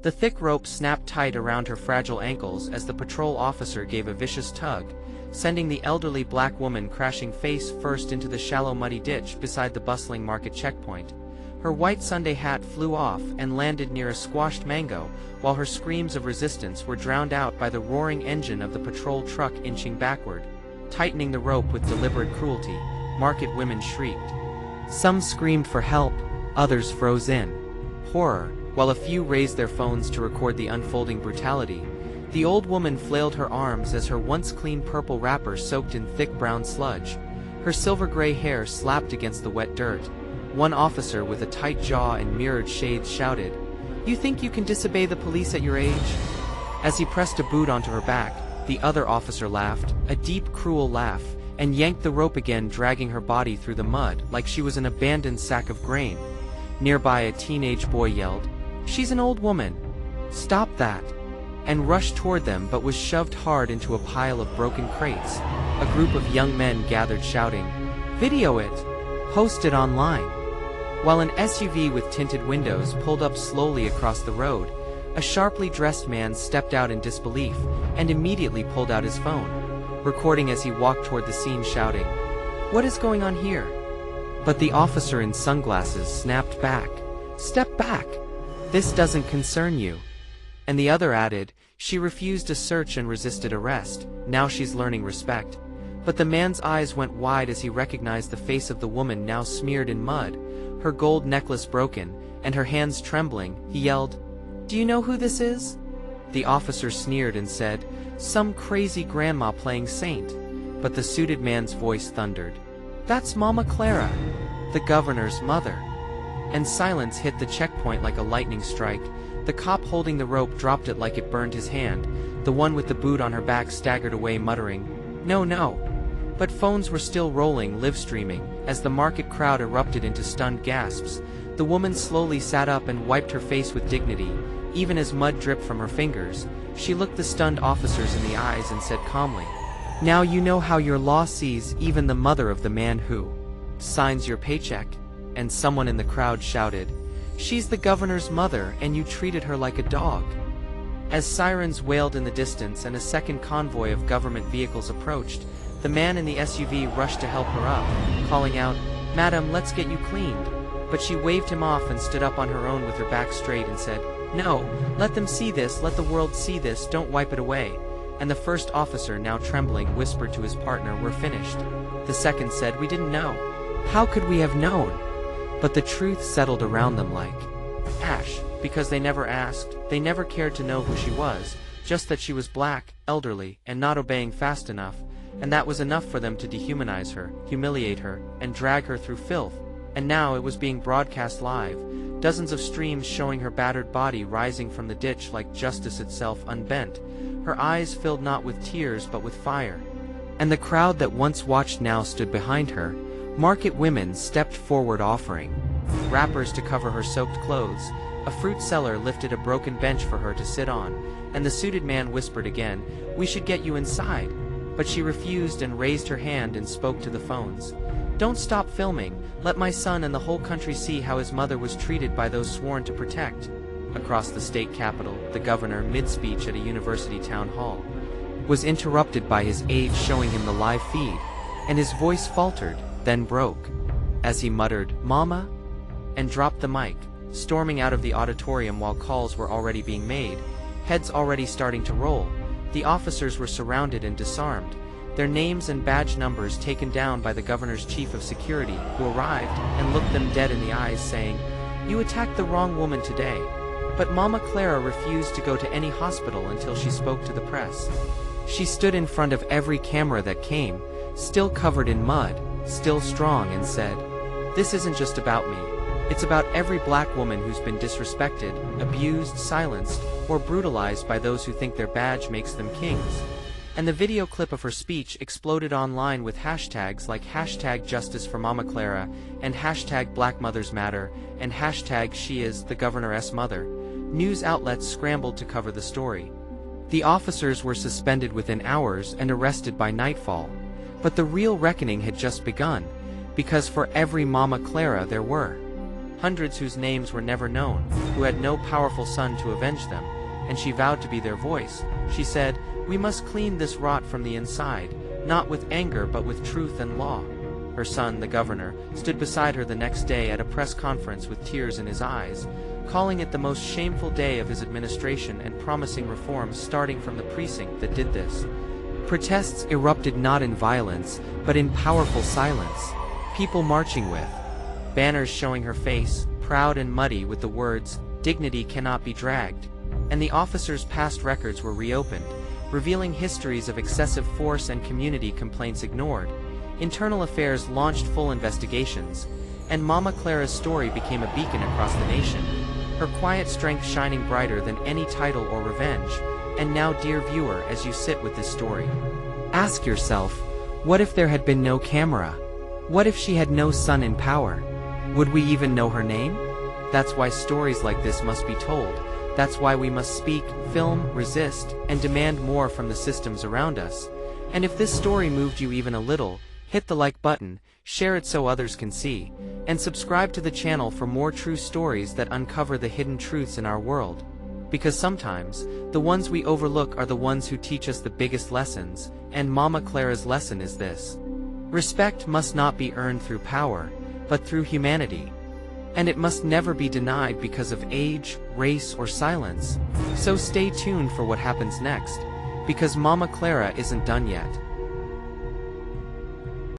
The thick rope snapped tight around her fragile ankles as the patrol officer gave a vicious tug, sending the elderly black woman crashing face first into the shallow muddy ditch beside the bustling market checkpoint. Her white Sunday hat flew off and landed near a squashed mango, while her screams of resistance were drowned out by the roaring engine of the patrol truck inching backward. Tightening the rope with deliberate cruelty, market women shrieked. Some screamed for help, others froze in horror, while a few raised their phones to record the unfolding brutality. The old woman flailed her arms as her once clean purple wrapper soaked in thick brown sludge. Her silver-gray hair slapped against the wet dirt. One officer with a tight jaw and mirrored shades shouted, "You think you can disobey the police at your age?" As he pressed a boot onto her back, the other officer laughed, a deep, cruel laugh, and yanked the rope again, dragging her body through the mud like she was an abandoned sack of grain. Nearby, a teenage boy yelled, "She's an old woman. Stop that," and rushed toward them but was shoved hard into a pile of broken crates. A group of young men gathered shouting, "Video it! Post it online!" While an SUV with tinted windows pulled up slowly across the road, a sharply dressed man stepped out in disbelief and immediately pulled out his phone, recording as he walked toward the scene shouting, "What is going on here?" But the officer in sunglasses snapped back, "Step back! This doesn't concern you." And the other added, "She refused a search and resisted arrest. Now she's learning respect." But the man's eyes went wide as he recognized the face of the woman now smeared in mud, her gold necklace broken, and her hands trembling. He yelled, "Do you know who this is?" The officer sneered and said, "Some crazy grandma playing saint." But the suited man's voice thundered, "That's Mama Clara, the governor's mother." And silence hit the checkpoint like a lightning strike. The cop holding the rope dropped it like it burned his hand. The one with the boot on her back staggered away muttering, "No, no." But phones were still rolling, live streaming, as the market crowd erupted into stunned gasps. The woman slowly sat up and wiped her face with dignity, even as mud dripped from her fingers. She looked the stunned officers in the eyes and said calmly, "Now you know how your law sees even the mother of the man who signs your paycheck." And someone in the crowd shouted, "She's the governor's mother and you treated her like a dog." As sirens wailed in the distance and a second convoy of government vehicles approached, the man in the SUV rushed to help her up, calling out, "Madam, let's get you cleaned." But she waved him off and stood up on her own with her back straight and said, "No, let them see this, let the world see this, don't wipe it away." And the first officer, now trembling, whispered to his partner, "We're finished." The second said, "We didn't know. How could we have known?" But the truth settled around them like ash, because they never asked, they never cared to know who she was, just that she was black, elderly, and not obeying fast enough, and that was enough for them to dehumanize her, humiliate her, and drag her through filth. And now it was being broadcast live, dozens of streams showing her battered body rising from the ditch like justice itself unbent, her eyes filled not with tears but with fire. And the crowd that once watched now stood behind her. Market women stepped forward offering wrappers to cover her soaked clothes. A fruit seller lifted a broken bench for her to sit on, and the suited man whispered again, "We should get you inside." But she refused and raised her hand and spoke to the phones. "Don't stop filming, let my son and the whole country see how his mother was treated by those sworn to protect." Across the state capitol, the governor, mid-speech at a university town hall, was interrupted by his aide showing him the live feed, and his voice faltered, then broke, as he muttered, "Mama?" and dropped the mic, storming out of the auditorium while calls were already being made, heads already starting to roll. The officers were surrounded and disarmed, their names and badge numbers taken down by the governor's chief of security, who arrived and looked them dead in the eyes, saying, "You attacked the wrong woman today." But Mama Clara refused to go to any hospital until she spoke to the press. She stood in front of every camera that came, still covered in mud, still strong, and said, "This isn't just about me. It's about every black woman who's been disrespected, abused, silenced, or brutalized by those who think their badge makes them kings." And the video clip of her speech exploded online with hashtags like #Justice for Mama Clara, and #Black Mothers Matter, and #She is the Governor's Mother. News outlets scrambled to cover the story. The officers were suspended within hours and arrested by nightfall. But the real reckoning had just begun, because for every Mama Clara there were hundreds whose names were never known, who had no powerful son to avenge them, and she vowed to be their voice. She said, "We must clean this rot from the inside, not with anger but with truth and law." Her son, the governor, stood beside her the next day at a press conference with tears in his eyes, calling it the most shameful day of his administration and promising reforms starting from the precinct that did this. Protests erupted not in violence, but in powerful silence. People marching with banners showing her face, proud and muddy with the words, "Dignity cannot be dragged." And the officers' past records were reopened, revealing histories of excessive force and community complaints ignored. Internal Affairs launched full investigations, and Mama Clara's story became a beacon across the nation, her quiet strength shining brighter than any title or revenge. And now, dear viewer, as you sit with this story, ask yourself, what if there had been no camera? What if she had no son in power? Would we even know her name? That's why stories like this must be told. That's why we must speak, film, resist, and demand more from the systems around us. And if this story moved you even a little, hit the like button, share it so others can see, and subscribe to the channel for more true stories that uncover the hidden truths in our world. Because sometimes, the ones we overlook are the ones who teach us the biggest lessons, and Mama Clara's lesson is this. Respect must not be earned through power, but through humanity. And it must never be denied because of age, race, or silence. So stay tuned for what happens next, because Mama Clara isn't done yet.